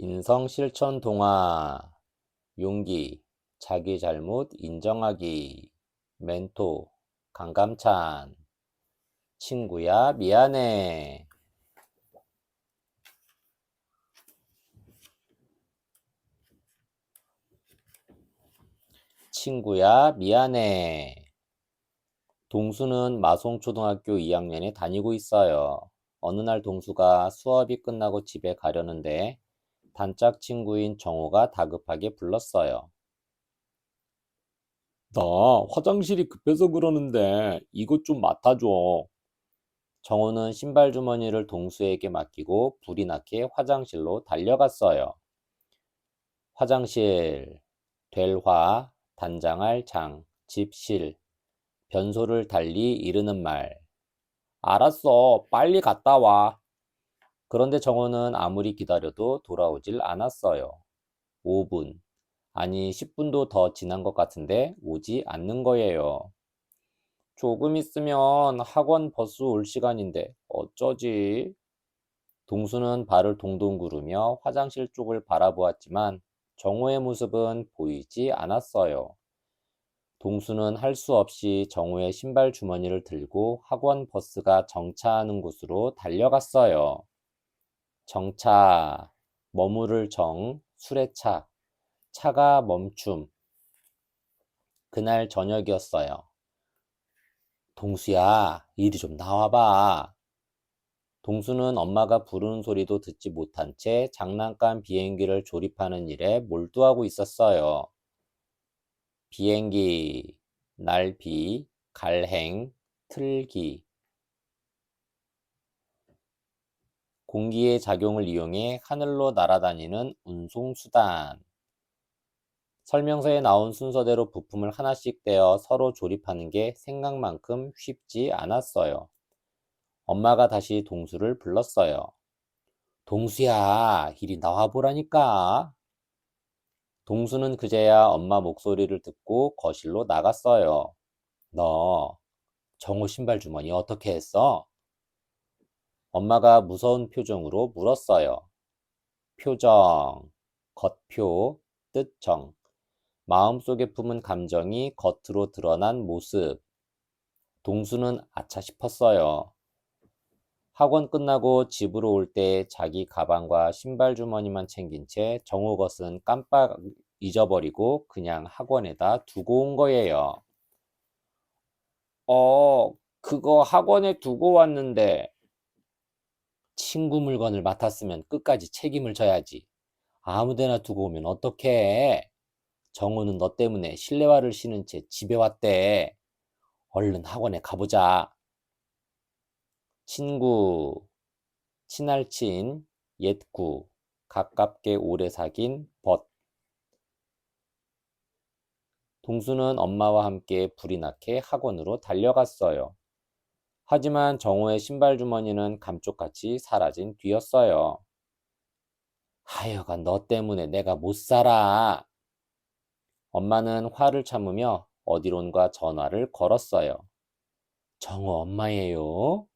인성 실천 동화, 용기, 자기 잘못 인정하기, 멘토, 강감찬, 친구야 미안해. 친구야 미안해. 동수는 마송초등학교 2학년에 다니고 있어요. 어느 날 동수가 수업이 끝나고 집에 가려는데 단짝 친구인 정호가 다급하게 불렀어요. 나 화장실이 급해서 그러는데 이것 좀 맡아줘. 정호는 신발 주머니를 동수에게 맡기고 불이 나게 화장실로 달려갔어요. 화장실, 될화, 단장할 장, 집실, 변소를 달리 이르는 말. 알았어, 빨리 갔다 와. 그런데 정호는 아무리 기다려도 돌아오질 않았어요. 5분, 아니 10분도 더 지난 것 같은데 오지 않는 거예요. 조금 있으면 학원 버스 올 시간인데 어쩌지? 동수는 발을 동동 구르며 화장실 쪽을 바라보았지만 정호의 모습은 보이지 않았어요. 동수는 할 수 없이 정호의 신발 주머니를 들고 학원 버스가 정차하는 곳으로 달려갔어요. 정차, 머무를 정, 수레차, 차가 멈춤. 그날 저녁이었어요. 동수야, 이리 좀 나와봐. 동수는 엄마가 부르는 소리도 듣지 못한 채 장난감 비행기를 조립하는 일에 몰두하고 있었어요. 비행기, 날비, 갈행, 틀기. 공기의 작용을 이용해 하늘로 날아다니는 운송수단. 설명서에 나온 순서대로 부품을 하나씩 떼어 서로 조립하는 게 생각만큼 쉽지 않았어요. 엄마가 다시 동수를 불렀어요. 동수야, 이리 나와보라니까. 동수는 그제야 엄마 목소리를 듣고 거실로 나갔어요. 너 정호 신발 주머니 어떻게 했어? 엄마가 무서운 표정으로 물었어요. 표정, 겉표, 뜻정, 마음속에 품은 감정이 겉으로 드러난 모습. 동수는 아차 싶었어요. 학원 끝나고 집으로 올 때 자기 가방과 신발 주머니만 챙긴 채 정호 것은 깜빡 잊어버리고 그냥 학원에다 두고 온 거예요. 그거 학원에 두고 왔는데 친구 물건을 맡았으면 끝까지 책임을 져야지. 아무데나 두고 오면 어떡해? 정우는 너 때문에 실내화를 신은 채 집에 왔대. 얼른 학원에 가보자. 친구, 친할친, 옛구, 가깝게 오래 사귄 벗. 동수는 엄마와 함께 불이 나게 학원으로 달려갔어요. 하지만 정호의 신발 주머니는 감쪽같이 사라진 뒤였어요. 하여간 너 때문에 내가 못 살아. 엄마는 화를 참으며 어디론가 전화를 걸었어요. 정호 엄마예요?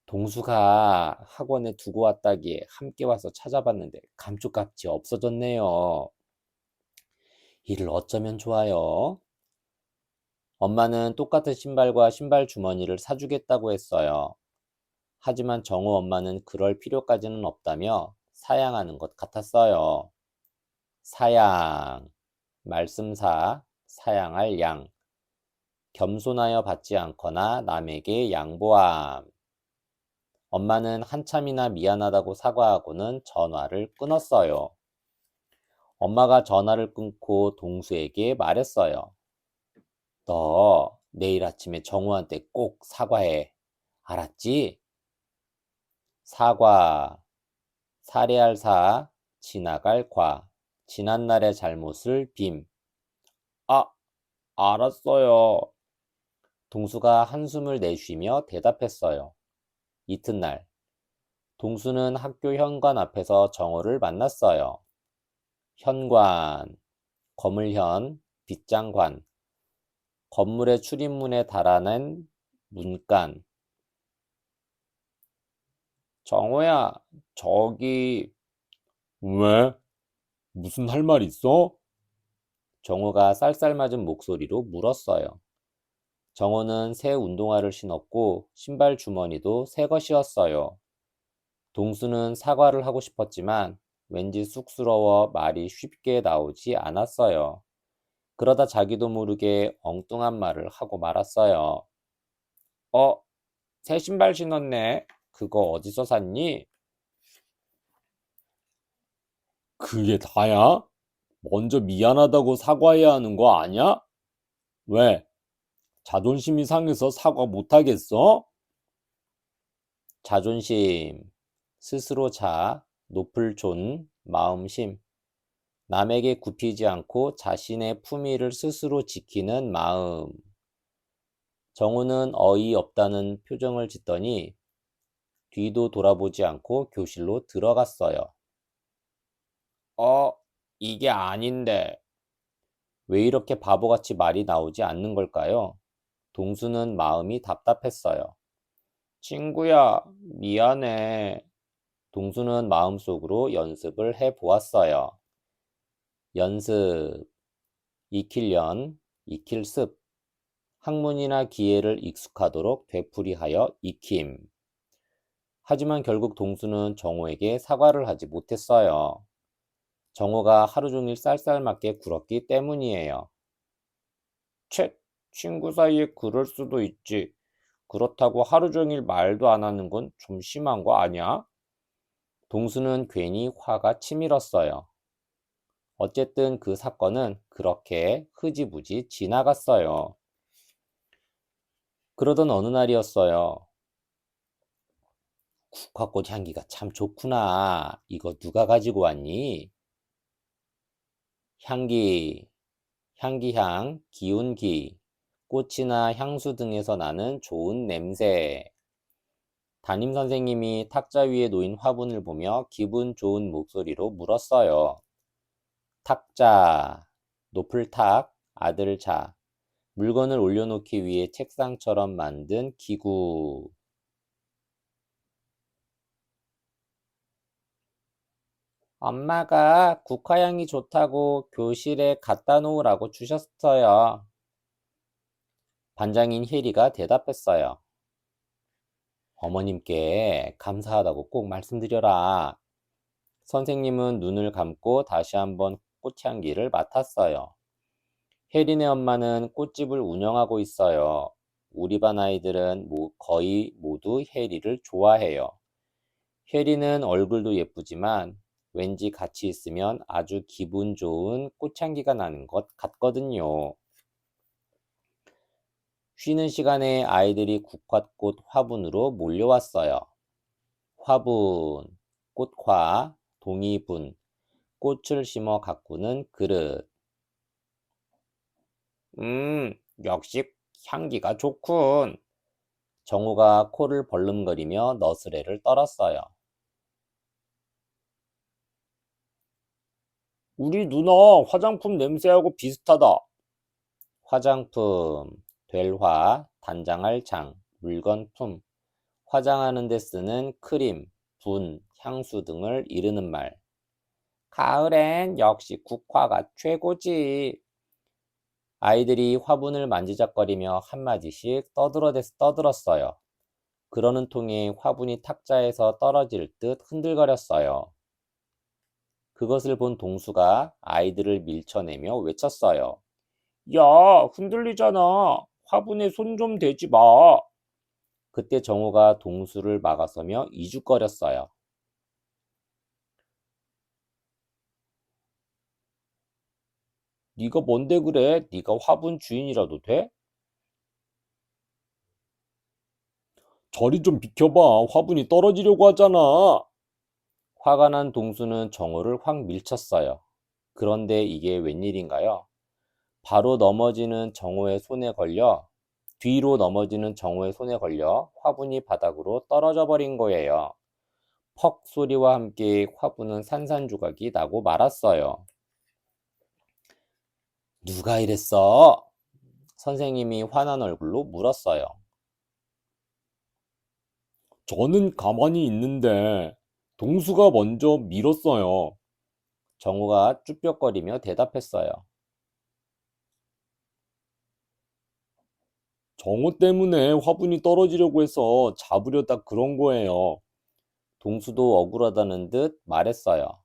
동수가 학원에 두고 왔다기에 함께 와서 찾아봤는데 감쪽같이 없어졌네요. 이를 어쩌면 좋아요? 엄마는 똑같은 신발과 신발 주머니를 사주겠다고 했어요. 하지만 정우 엄마는 그럴 필요까지는 없다며 사양하는 것 같았어요. 사양, 말씀사, 사양할 양, 겸손하여 받지 않거나 남에게 양보함. 엄마는 한참이나 미안하다고 사과하고는 전화를 끊었어요. 엄마가 전화를 끊고 동수에게 말했어요. 너 내일 아침에 정우한테 꼭 사과해. 알았지? 사과, 살해할 사, 지나갈 과, 지난날의 잘못을 빔. 아, 알았어요. 동수가 한숨을 내쉬며 대답했어요. 이튿날, 동수는 학교 현관 앞에서 정호를 만났어요. 현관, 거물현, 빗장관, 건물의 출입문에 달아낸 문간. 정호야, 저기 왜? 무슨 할 말 있어? 정호가 쌀쌀맞은 목소리로 물었어요. 정호는 새 운동화를 신었고 신발 주머니도 새 것이었어요. 동수는 사과를 하고 싶었지만 왠지 쑥스러워 말이 쉽게 나오지 않았어요. 그러다 자기도 모르게 엉뚱한 말을 하고 말았어요. 어, 새 신발 신었네. 그거 어디서 샀니? 그게 다야? 먼저 미안하다고 사과해야 하는 거 아냐? 왜? 자존심이 상해서 사과 못하겠어? 자존심, 스스로 높을 마음심. 남에게 굽히지 않고 자신의 품위를 스스로 지키는 마음. 정우는 어이없다는 표정을 짓더니 뒤도 돌아보지 않고 교실로 들어갔어요. 어, 이게 아닌데. 왜 이렇게 바보같이 말이 나오지 않는 걸까요? 동수는 마음이 답답했어요. 친구야, 미안해. 동수는 마음속으로 연습을 해 보았어요. 연습, 익힐련, 익힐습. 학문이나 기회를 익숙하도록 되풀이하여 익힘. 하지만 결국 동수는 정호에게 사과를 하지 못했어요. 정호가 하루 종일 쌀쌀맞게 굴었기 때문이에요. 채, 친구 사이에 그럴 수도 있지. 그렇다고 하루 종일 말도 안 하는 건 좀 심한 거 아니야? 동수는 괜히 화가 치밀었어요. 어쨌든 그 사건은 그렇게 흐지부지 지나갔어요. 그러던 어느 날이었어요. 국화꽃 향기가 참 좋구나. 이거 누가 가지고 왔니? 향기, 향기향, 기운기, 꽃이나 향수 등에서 나는 좋은 냄새. 담임 선생님이 탁자 위에 놓인 화분을 보며 기분 좋은 목소리로 물었어요. 탁자, 높을 탁, 아들 자. 물건을 올려놓기 위해 책상처럼 만든 기구. 엄마가 국화향이 좋다고 교실에 갖다 놓으라고 주셨어요. 반장인 혜리가 대답했어요. 어머님께 감사하다고 꼭 말씀드려라. 선생님은 눈을 감고 다시 한번 꽃향기를 맡았어요. 혜린의 엄마는 꽃집을 운영하고 있어요. 우리 반 아이들은 거의 모두 혜리를 좋아해요. 혜리는 얼굴도 예쁘지만 왠지 같이 있으면 아주 기분 좋은 꽃향기가 나는 것 같거든요. 쉬는 시간에 아이들이 국화꽃 화분으로 몰려왔어요. 화분, 꽃화, 동이분, 꽃을 심어 가꾸는 그릇. 역시 향기가 좋군. 정우가 코를 벌름거리며 너스레를 떨었어요. 우리 누나 화장품 냄새하고 비슷하다. 화장품, 될화, 단장할 장, 물건품. 화장하는 데 쓰는 크림, 분, 향수 등을 이르는 말. 가을엔 역시 국화가 최고지. 아이들이 화분을 만지작거리며 한마디씩 떠들었어요. 그러는 통에 화분이 탁자에서 떨어질 듯 흔들거렸어요. 그것을 본 동수가 아이들을 밀쳐내며 외쳤어요. 야, 흔들리잖아. 화분에 손 좀 대지 마. 그때 정우가 동수를 막아서며 이죽거렸어요. 네가 뭔데 그래? 네가 화분 주인이라도 돼? 저리 좀 비켜봐. 화분이 떨어지려고 하잖아. 화가 난 동수는 정우를 확 밀쳤어요. 그런데 이게 웬일인가요? 바로 넘어지는 정우의 손에 걸려 뒤로 넘어지는 정우의 손에 걸려 화분이 바닥으로 떨어져 버린 거예요. 퍽 소리와 함께 화분은 산산조각이 나고 말았어요. 누가 이랬어? 선생님이 화난 얼굴로 물었어요. 저는 가만히 있는데 동수가 먼저 밀었어요. 정우가 쭈뼛거리며 대답했어요. 정우 때문에 화분이 떨어지려고 해서 잡으려다 그런 거예요. 동수도 억울하다는 듯 말했어요.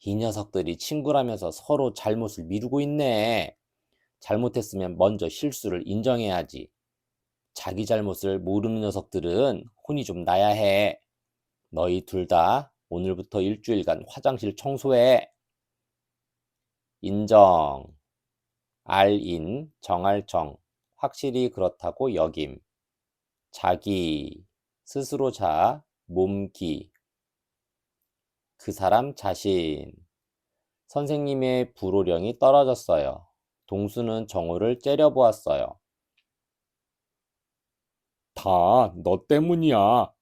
이 녀석들이 친구라면서 서로 잘못을 미루고 있네. 잘못했으면 먼저 실수를 인정해야지. 자기 잘못을 모르는 녀석들은 혼이 좀 나야 해. 너희 둘 다 오늘부터 일주일간 화장실 청소해. 인정, 알인, 정할정, 확실히 그렇다고 여김, 자기, 스스로 자, 몸기, 그 사람 자신. 선생님의 불호령이 떨어졌어요. 동수는 정우를 째려보았어요. 다 너 때문이야.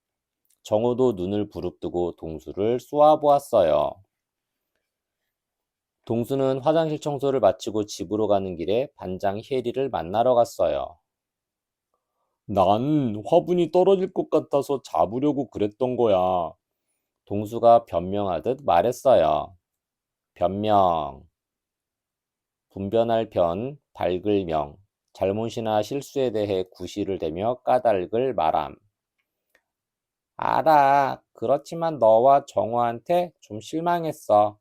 정우도 눈을 부릅뜨고 동수를 쏘아보았어요. 동수는 화장실 청소를 마치고 집으로 가는 길에 반장 혜리를 만나러 갔어요. 난 화분이 떨어질 것 같아서 잡으려고 그랬던 거야. 동수가 변명하듯 말했어요. 변명, 분변할 변, 밝을 명, 잘못이나 실수에 대해 구실을 대며 까닭을 말함. 알아. 그렇지만 너와 정우한테 좀 실망했어.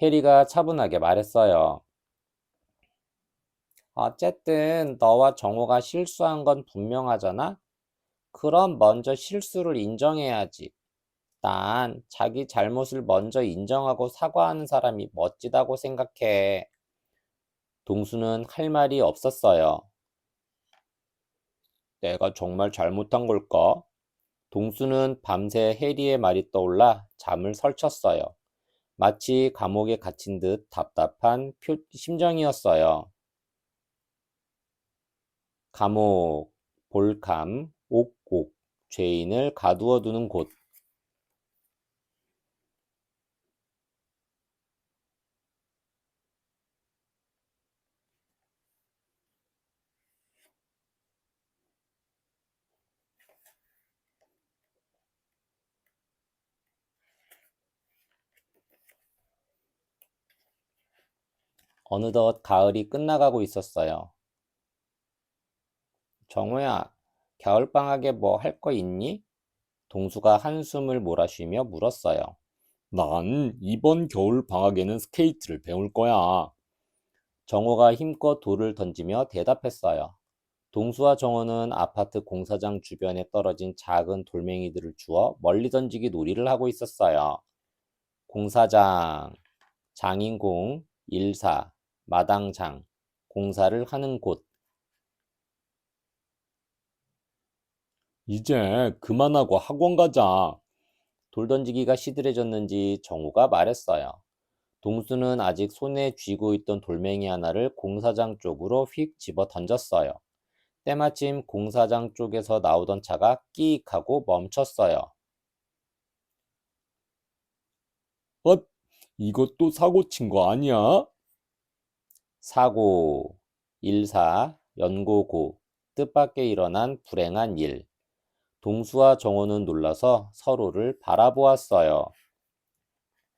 혜리가 차분하게 말했어요. 어쨌든 너와 정우가 실수한 건 분명하잖아? 그럼 먼저 실수를 인정해야지. 난 자기 잘못을 먼저 인정하고 사과하는 사람이 멋지다고 생각해. 동수는 할 말이 없었어요. 내가 정말 잘못한 걸까? 동수는 밤새 혜리의 말이 떠올라 잠을 설쳤어요. 마치 감옥에 갇힌 듯 답답한 심정이었어요. 감옥, 볼감, 옥옥, 죄인을 가두어 두는 곳. 어느덧 가을이 끝나가고 있었어요. 정우야, 겨울방학에 뭐 할 거 있니? 동수가 한숨을 몰아쉬며 물었어요. 난 이번 겨울 방학에는 스케이트를 배울 거야. 정호가 힘껏 돌을 던지며 대답했어요. 동수와 정호는 아파트 공사장 주변에 떨어진 작은 돌멩이들을 주워 멀리 던지기 놀이를 하고 있었어요. 공사장, 장인공, 일사, 마당장, 공사를 하는 곳. 이제 그만하고 학원 가자. 돌 던지기가 시들해졌는지 정우가 말했어요. 동수는 아직 손에 쥐고 있던 돌멩이 하나를 공사장 쪽으로 휙 집어 던졌어요. 때마침 공사장 쪽에서 나오던 차가 끼익 하고 멈췄어요. 엇, 이것도 사고 친 거 아니야? 사고, 일사, 연고고, 뜻밖의 일어난 불행한 일. 동수와 정호는 놀라서 서로를 바라보았어요.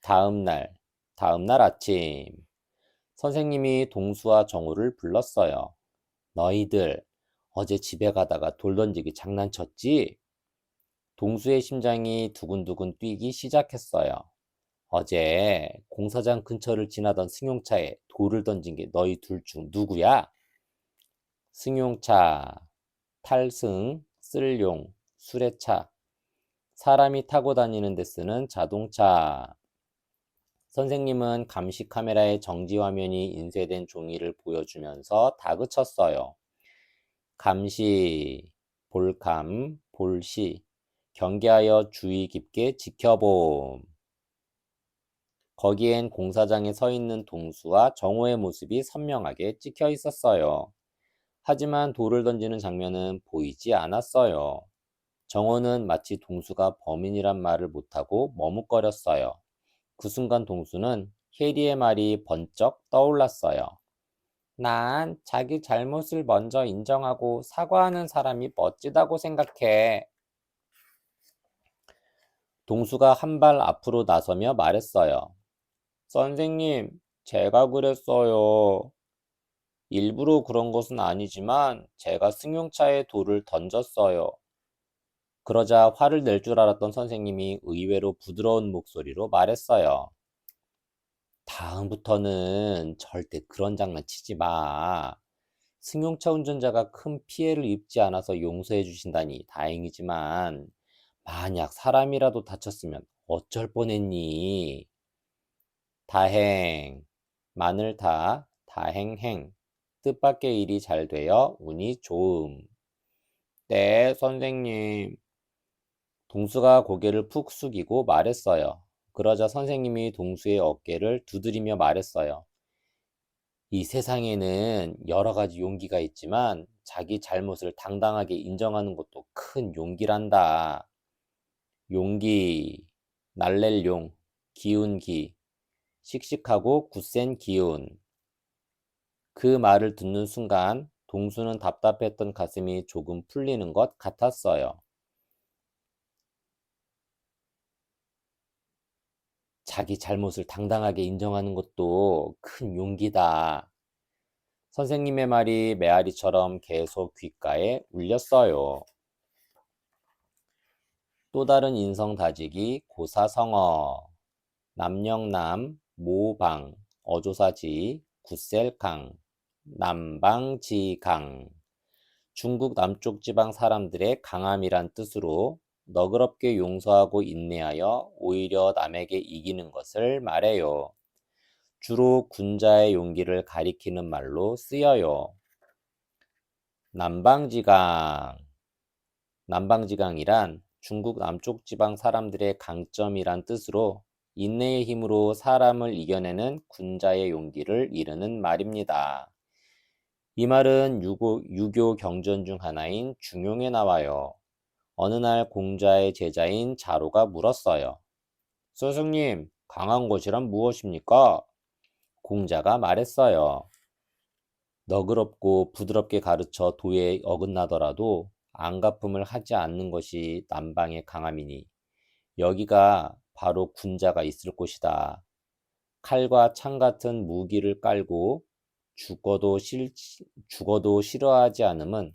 다음 날, 다음 날 아침, 선생님이 동수와 정호를 불렀어요. 너희들, 어제 집에 가다가 돌 던지기 장난쳤지? 동수의 심장이 두근두근 뛰기 시작했어요. 어제 공사장 근처를 지나던 승용차에 돌을 던진 게 너희 둘 중 누구야? 승용차, 탈승, 쓸용, 수레차, 사람이 타고 다니는 데 쓰는 자동차. 선생님은 감시 카메라에 정지 화면이 인쇄된 종이를 보여주면서 다그쳤어요. 감시, 볼감, 볼시, 경계하여 주의 깊게 지켜봄. 거기엔 공사장에 서 있는 동수와 정호의 모습이 선명하게 찍혀 있었어요. 하지만 돌을 던지는 장면은 보이지 않았어요. 정호는 마치 동수가 범인이란 말을 못하고 머뭇거렸어요. 그 순간 동수는 혜리의 말이 번쩍 떠올랐어요. 난 자기 잘못을 먼저 인정하고 사과하는 사람이 멋지다고 생각해. 동수가 한 발 앞으로 나서며 말했어요. 선생님, 제가 그랬어요. 일부러 그런 것은 아니지만 제가 승용차에 돌을 던졌어요. 그러자 화를 낼 줄 알았던 선생님이 의외로 부드러운 목소리로 말했어요. 다음부터는 절대 그런 장난 치지 마. 승용차 운전자가 큰 피해를 입지 않아서 용서해 주신다니 다행이지만 만약 사람이라도 다쳤으면 어쩔 뻔했니? 다행, 마늘 다행행, 뜻밖의 일이 잘 되어 운이 좋음. 네, 선생님. 동수가 고개를 푹 숙이고 말했어요. 그러자 선생님이 동수의 어깨를 두드리며 말했어요. 이 세상에는 여러 가지 용기가 있지만 자기 잘못을 당당하게 인정하는 것도 큰 용기란다. 용기, 날랠 용, 기운기, 씩씩하고 굳센 기운. 그 말을 듣는 순간 동수는 답답했던 가슴이 조금 풀리는 것 같았어요. 자기 잘못을 당당하게 인정하는 것도 큰 용기다. 선생님의 말이 메아리처럼 계속 귓가에 울렸어요. 또 다른 인성 다지기 고사성어. 남영남, 모방, 어조사지, 굿셀강, 남방지강. 중국 남쪽 지방 사람들의 강함이란 뜻으로 너그럽게 용서하고 인내하여 오히려 남에게 이기는 것을 말해요. 주로 군자의 용기를 가리키는 말로 쓰여요. 남방지강. 남방지강이란 중국 남쪽 지방 사람들의 강점이란 뜻으로 인내의 힘으로 사람을 이겨내는 군자의 용기를 이르는 말입니다. 이 말은 유교 경전 중 하나인 중용에 나와요. 어느 날 공자의 제자인 자로가 물었어요. 스승님, 강한 것이란 무엇입니까? 공자가 말했어요. 너그럽고 부드럽게 가르쳐 도에 어긋나더라도 안갚음을 하지 않는 것이 남방의 강함이니 여기가 바로 군자가 있을 곳이다. 칼과 창 같은 무기를 깔고 죽어도 싫어하지 않음은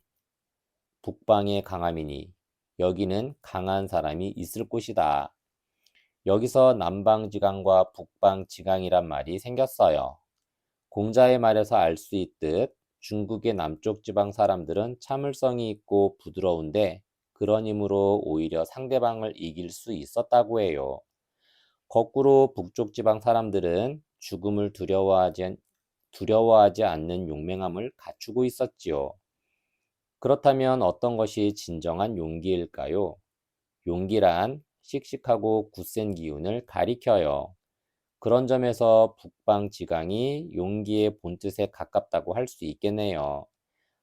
북방의 강함이니 여기는 강한 사람이 있을 곳이다. 여기서 남방지강과 북방지강이란 말이 생겼어요. 공자의 말에서 알 수 있듯 중국의 남쪽 지방 사람들은 참을성이 있고 부드러운데 그런 힘으로 오히려 상대방을 이길 수 있었다고 해요. 거꾸로 북쪽 지방 사람들은 죽음을 두려워하지 않는 용맹함을 갖추고 있었지요. 그렇다면 어떤 것이 진정한 용기일까요? 용기란 씩씩하고 굳센 기운을 가리켜요. 그런 점에서 북방지강이 용기의 본뜻에 가깝다고 할 수 있겠네요.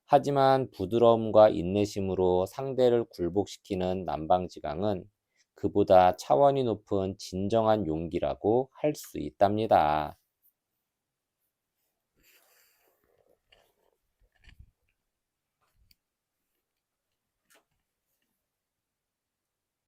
하지만 부드러움과 인내심으로 상대를 굴복시키는 남방지강은 그보다 차원이 높은 진정한 용기라고 할 수 있답니다.